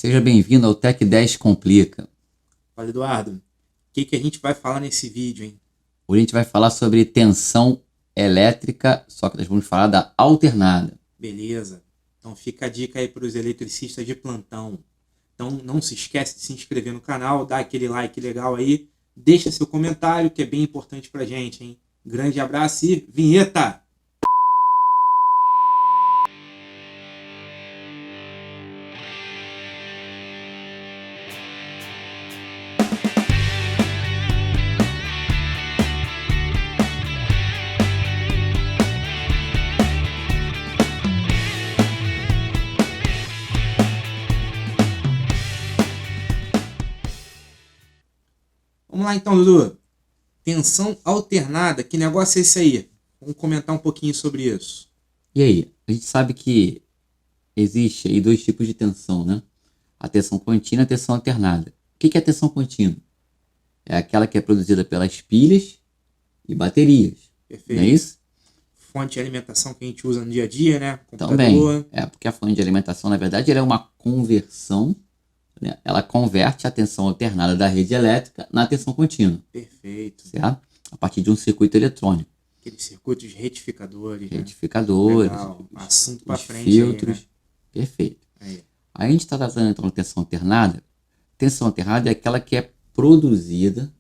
Seja bem-vindo ao Tech 10 Complica. Fala, Eduardo. O que a gente vai falar nesse vídeo, hein? Hoje a gente vai falar sobre tensão elétrica, só que nós vamos falar da alternada. Beleza. Então fica a dica aí para os eletricistas de plantão. Então não se esquece de se inscrever no canal, dá aquele like legal aí, deixa seu comentário que é bem importante pra gente, hein? Grande abraço e vinheta! Vamos lá então, Dudu. Tensão alternada, que negócio é esse aí? Vamos comentar um pouquinho sobre isso. E aí, a gente sabe que existe aí dois tipos de tensão, né? A tensão contínua e a tensão alternada. O que é a tensão contínua? É aquela que é produzida pelas pilhas e baterias. Perfeito. Não é isso? Fonte de alimentação que a gente usa no dia a dia, né? Computador. Também. Porque a fonte de alimentação, na verdade, ela é uma conversão, né? Ela converte a tensão alternada da rede elétrica na tensão contínua. Perfeito. Certo? A partir de um circuito eletrônico. Aqueles circuitos retificadores. Retificadores. Legal. Assunto para frente. Filtros. Aí, né? Perfeito. Aí a gente está tratando então de tensão alternada. Tensão alternada é aquela que é produzida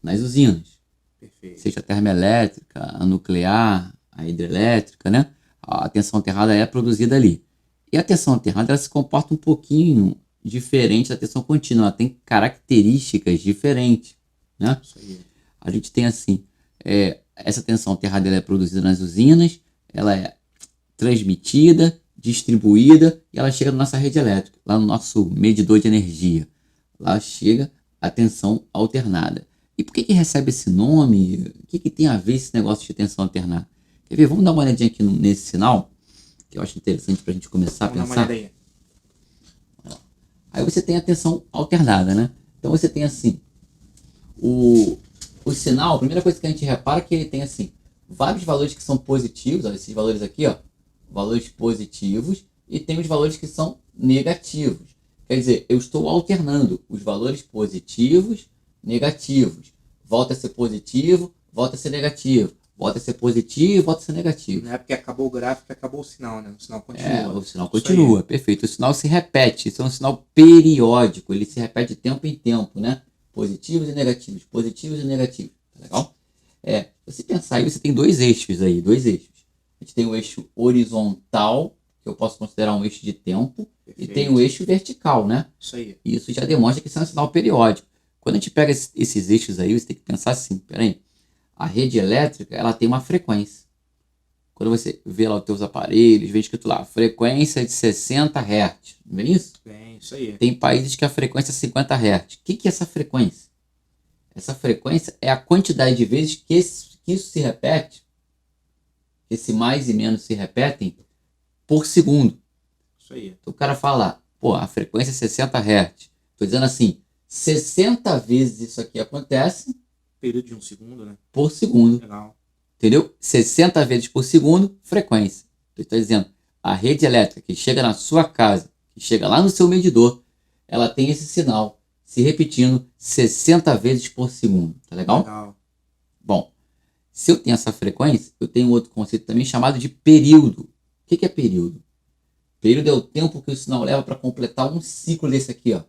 nas usinas. Perfeito. Seja a termoelétrica, a nuclear, a hidrelétrica, né? A tensão alternada é produzida ali. E a tensão alternada ela se comporta um pouquinho diferente da tensão contínua. Ela tem características diferentes, né? Isso aí. A gente tem assim, essa tensão alternada ela é produzida nas usinas, ela é transmitida, distribuída e ela chega na nossa rede elétrica, lá no nosso medidor de energia. Lá chega a tensão alternada. E por que recebe esse nome? O que tem a ver esse negócio de tensão alternada? Quer ver? Vamos dar uma olhadinha aqui nesse sinal, que eu acho interessante para a gente começar a pensar. Vamos dar uma olhada aí. Aí você tem a tensão alternada, né? Então você tem assim, o sinal, a primeira coisa que a gente repara é que ele tem assim, vários valores que são positivos, ó, esses valores aqui, ó, valores positivos, e tem os valores que são negativos. Quer dizer, eu estou alternando os valores positivos, negativos. Volta a ser positivo, volta a ser negativo. Volta a ser positivo, volta a ser negativo. Não é porque acabou o gráfico que acabou o sinal, né? O sinal continua. O sinal continua, perfeito. O sinal se repete, isso é um sinal periódico, ele se repete de tempo em tempo, né? Positivos e negativos, positivos e negativos. Tá legal? Se pensar aí, você tem dois eixos aí, A gente tem o eixo horizontal, que eu posso considerar um eixo de tempo, perfeito. E tem o eixo vertical, né? Isso aí. E isso já demonstra que isso é um sinal periódico. Quando a gente pega esses eixos aí, você tem que pensar assim, peraí, a rede elétrica, ela tem uma frequência. Quando você vê lá os teus aparelhos, vê escrito lá, frequência de 60 Hz, não é isso? Bem, isso aí. Tem países que a frequência é 50 Hz. O que é essa frequência? Essa frequência é a quantidade de vezes que isso se repete, esse mais e menos se repetem por segundo. Isso aí. Então o cara fala, a frequência é 60 Hz. Estou dizendo assim, 60 vezes isso aqui acontece. Período de um segundo, né? Por segundo. Legal. Entendeu? 60 vezes por segundo, frequência. Eu estou dizendo, a rede elétrica que chega na sua casa, que chega lá no seu medidor, ela tem esse sinal se repetindo 60 vezes por segundo. Tá legal? Legal. Bom, se eu tenho essa frequência, eu tenho outro conceito também chamado de período. O que é período? Período é o tempo que o sinal leva para completar um ciclo desse aqui, ó.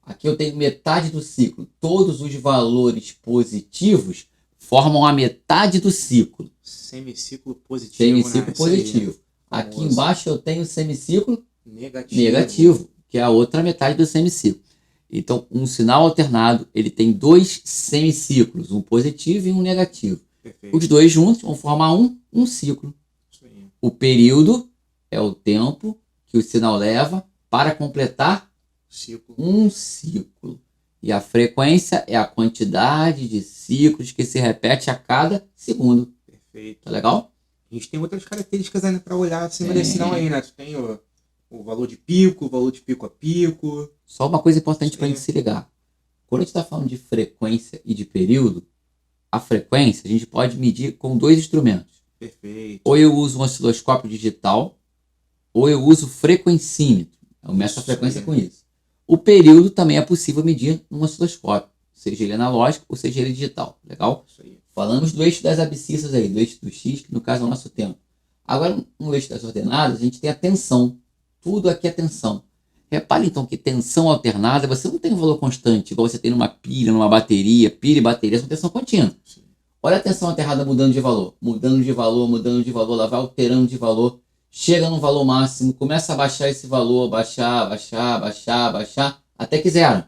Aqui eu tenho metade do ciclo. Todos os valores positivos formam a metade do ciclo. Semiciclo positivo. Semiciclo né? positivo. Aqui embaixo eu tenho semiciclo negativo, que é a outra metade do semiciclo. Então, um sinal alternado, ele tem dois semiciclos, um positivo e um negativo. Perfeito. Os dois juntos vão formar um ciclo. Isso aí. O período é o tempo que o sinal leva para completar um ciclo. E a frequência é a quantidade de ciclos que se repete a cada segundo. Perfeito. Tá legal? A gente tem outras características ainda para olhar acima desse sinal aí, né? Tu tem o valor de pico, o valor de pico a pico. Só uma coisa importante para a gente se ligar. Quando a gente está falando de frequência e de período, a frequência a gente pode medir com dois instrumentos. Perfeito. Ou eu uso um osciloscópio digital, ou eu uso frequencímetro. Eu meço a frequência com isso. O período também é possível medir num osciloscópio, seja ele analógico ou seja ele digital. Legal? Isso aí. Falamos do eixo das abscissas aí, do eixo do X, que no caso é o nosso tempo. Agora, no eixo das ordenadas, a gente tem a tensão. Tudo aqui é tensão. Repare então que tensão alternada, você não tem um valor constante, igual você tem numa pilha, numa bateria. Pilha e bateria são tensão contínua. Sim. Olha a tensão alternada mudando de valor. Mudando de valor, mudando de valor, ela vai alterando de valor. Chega no valor máximo, começa a baixar esse valor, baixar, até que zero.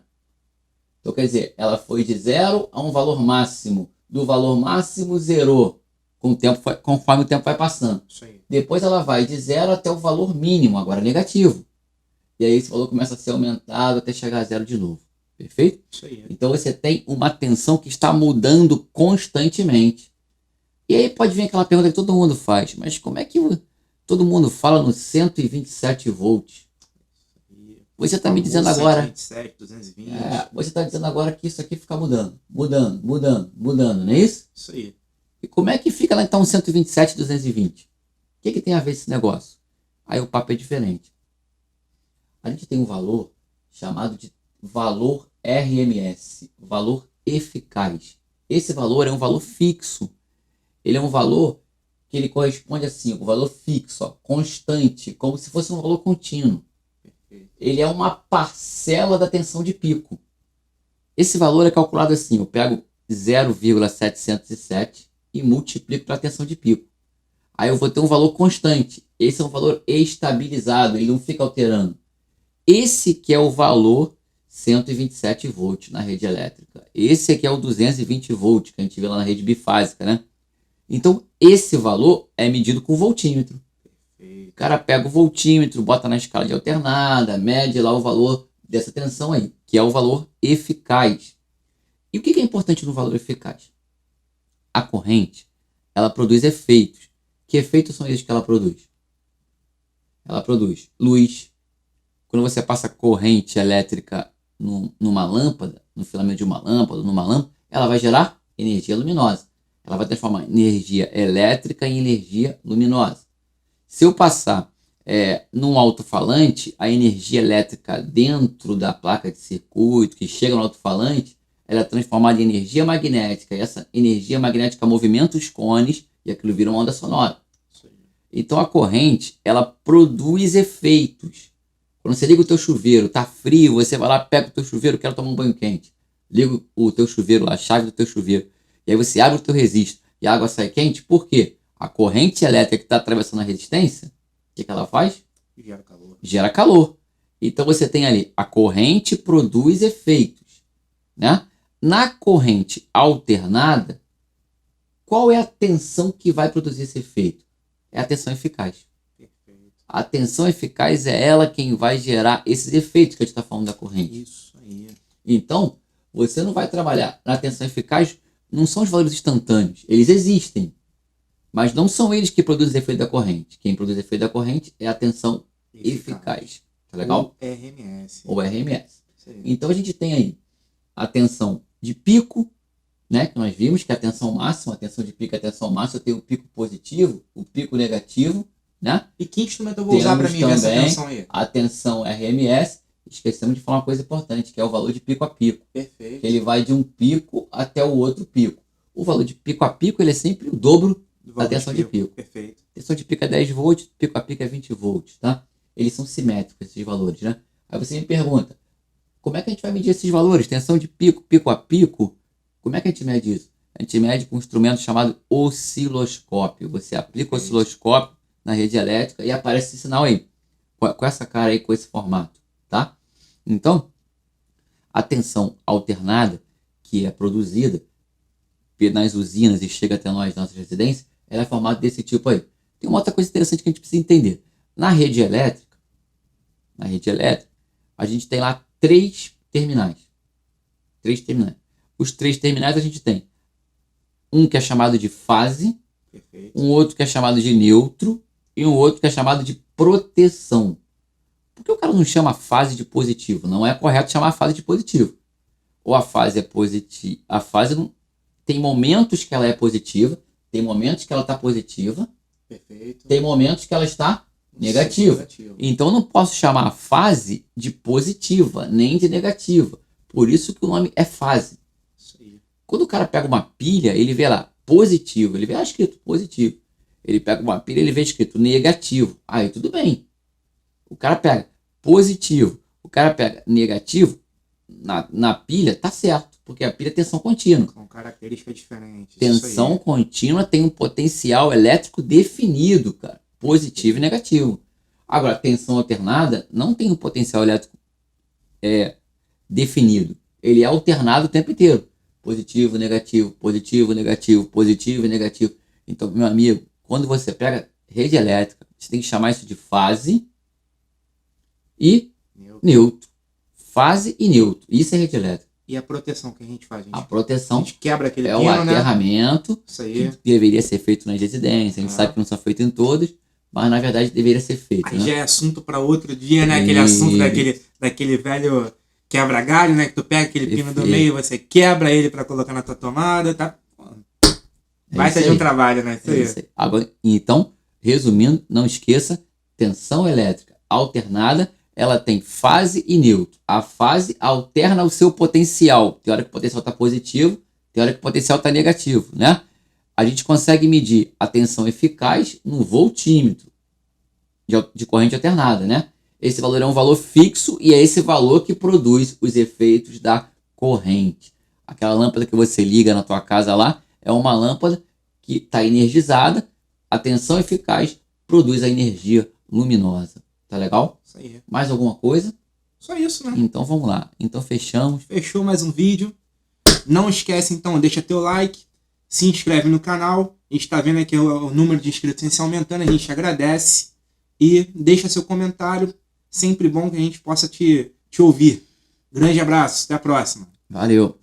Então, quer dizer, ela foi de zero a um valor máximo. Do valor máximo, zerou. Conforme o tempo vai passando. Isso aí. Depois ela vai de zero até o valor mínimo, agora negativo. E aí esse valor começa a ser aumentado até chegar a zero de novo. Perfeito? Isso aí. Então você tem uma tensão que está mudando constantemente. E aí pode vir aquela pergunta que todo mundo faz. Mas como é que todo mundo fala no 127 volts? Você está me dizendo agora... 127, 220. Você está dizendo agora que isso aqui fica mudando. Mudando, não é isso? Isso aí. E como é que fica lá então 127, 220? O que tem a ver esse negócio? Aí o papo é diferente. A gente tem um valor chamado de valor RMS, valor eficaz. Esse valor é um valor fixo. Ele é um valor que ele corresponde assim, um valor fixo, ó, constante, como se fosse um valor contínuo. Ele é uma parcela da tensão de pico. Esse valor é calculado assim, eu pego 0,707 e multiplico pela tensão de pico. Aí eu vou ter um valor constante. Esse é um valor estabilizado, ele não fica alterando. Esse que é o valor 127 volts na rede elétrica. Esse aqui é o 220 volts que a gente vê lá na rede bifásica, né? Então, esse valor é medido com voltímetro. O cara pega o voltímetro, bota na escala de alternada, mede lá o valor dessa tensão aí, que é o valor eficaz. E o que é importante no valor eficaz? A corrente, ela produz efeitos. Que efeitos são esses que ela produz? Ela produz luz. Quando você passa corrente elétrica numa lâmpada, no filamento de uma lâmpada, ela vai gerar energia luminosa. Ela vai transformar energia elétrica em energia luminosa. Se eu passar num alto-falante, a energia elétrica dentro da placa de circuito, que chega no alto-falante, ela é transformada em energia magnética. E essa energia magnética movimenta os cones e aquilo vira uma onda sonora. Então a corrente, ela produz efeitos. Quando você liga o teu chuveiro, tá frio, você vai lá, pega o teu chuveiro, quero tomar um banho quente. Liga o teu chuveiro, a chave do teu chuveiro. E aí você abre o teu resistor e a água sai quente. Por quê? A corrente elétrica que está atravessando a resistência, o que ela faz? Gera calor. Gera calor. Então você tem ali, a corrente produz efeitos, né? Na corrente alternada, qual é a tensão que vai produzir esse efeito? É a tensão eficaz. Perfeito. A tensão eficaz é ela quem vai gerar esses efeitos que a gente está falando da corrente. Isso aí. Então, você não vai trabalhar na tensão eficaz, não são os valores instantâneos. Eles existem, mas não são eles que produzem efeito da corrente. Quem produz efeito da corrente é a tensão eficaz. Tá legal? Ou RMS. Ou RMS. Então a gente tem aí a tensão de pico, né, que nós vimos que é a tensão máxima, a tensão de pico é a tensão máxima, eu tenho o pico positivo, o pico negativo, né? E que instrumento eu vou usar para medir essa tensão aí? A tensão RMS, esquecemos de falar uma coisa importante, que é o valor de pico a pico. Perfeito. Ele vai de um pico até o outro pico. O valor de pico a pico ele é sempre o dobro da tensão de pico. Perfeito. Tensão de pico é 10 volts, pico a pico é 20 volts, tá? Eles são simétricos, esses valores, né? Aí você me pergunta, como é que a gente vai medir esses valores? Tensão de pico, pico a pico, como é que a gente mede isso? A gente mede com um instrumento chamado osciloscópio. Você aplica o osciloscópio na rede elétrica e aparece esse sinal aí, com essa cara aí, com esse formato, tá? Então, a tensão alternada, que é produzida nas usinas e chega até nós, nossas residências, ela é formada desse tipo aí. Tem uma outra coisa interessante que a gente precisa entender. Na rede elétrica, a gente tem lá três terminais. Os três terminais a gente tem um que é chamado de fase, Perfeito. um outro que é chamado de neutro e um outro que é chamado de proteção. Por que o cara não chama a fase de positivo? Não é correto chamar a fase de positivo. Ou a fase é positiva. A fase não... tem momentos que ela é positiva, tem momentos que ela está positiva, Perfeito. tem momentos que ela está negativo. Então eu não posso chamar a fase de positiva, nem de negativa. Por isso que o nome é fase. Isso aí. Quando o cara pega uma pilha, ele vê lá positivo, ele vê escrito positivo. Ele pega uma pilha, ele vê escrito negativo. Aí tudo bem. O cara pega positivo, o cara pega negativo, na pilha tá certo, porque a pilha é tensão contínua. Com características diferentes. Tensão contínua tem um potencial elétrico definido, cara. Positivo e negativo. Agora, tensão alternada não tem um potencial elétrico definido. Ele é alternado o tempo inteiro. Positivo, negativo, positivo, negativo, positivo e negativo. Então, meu amigo, quando você pega rede elétrica, você tem que chamar isso de fase e neutro. Fase e neutro. Isso é rede elétrica. E a proteção que a gente faz? A proteção a gente quebra aquele é pino, o aterramento, Isso aí. que deveria ser feito nas residências. A gente sabe que não são feitos em todas, mas na verdade deveria ser feito. Aí né? já é assunto para outro dia, né? Aquele assunto daquele velho quebra-galho, né? Que tu pega aquele pino do meio, você quebra ele para colocar na tua tomada, tá? Vai ser de um trabalho, né? Isso aí. Agora, então, resumindo, não esqueça, tensão elétrica alternada, ela tem fase e neutro. A fase alterna o seu potencial. Tem hora que o potencial está positivo, tem hora que o potencial está negativo, né? A gente consegue medir a tensão eficaz no voltímetro de corrente alternada, né? Esse valor é um valor fixo e é esse valor que produz os efeitos da corrente. Aquela lâmpada que você liga na tua casa lá é uma lâmpada que está energizada, a tensão eficaz produz a energia luminosa. Tá legal? Isso aí. Mais alguma coisa? Só isso, né? Então vamos lá. Então fechamos. Fechou mais um vídeo. Não esquece então, deixa teu like, se inscreve no canal. A gente está vendo aqui o número de inscritos aumentando, a gente agradece. E deixa seu comentário. Sempre bom que a gente possa te ouvir. Grande abraço, até a próxima. Valeu.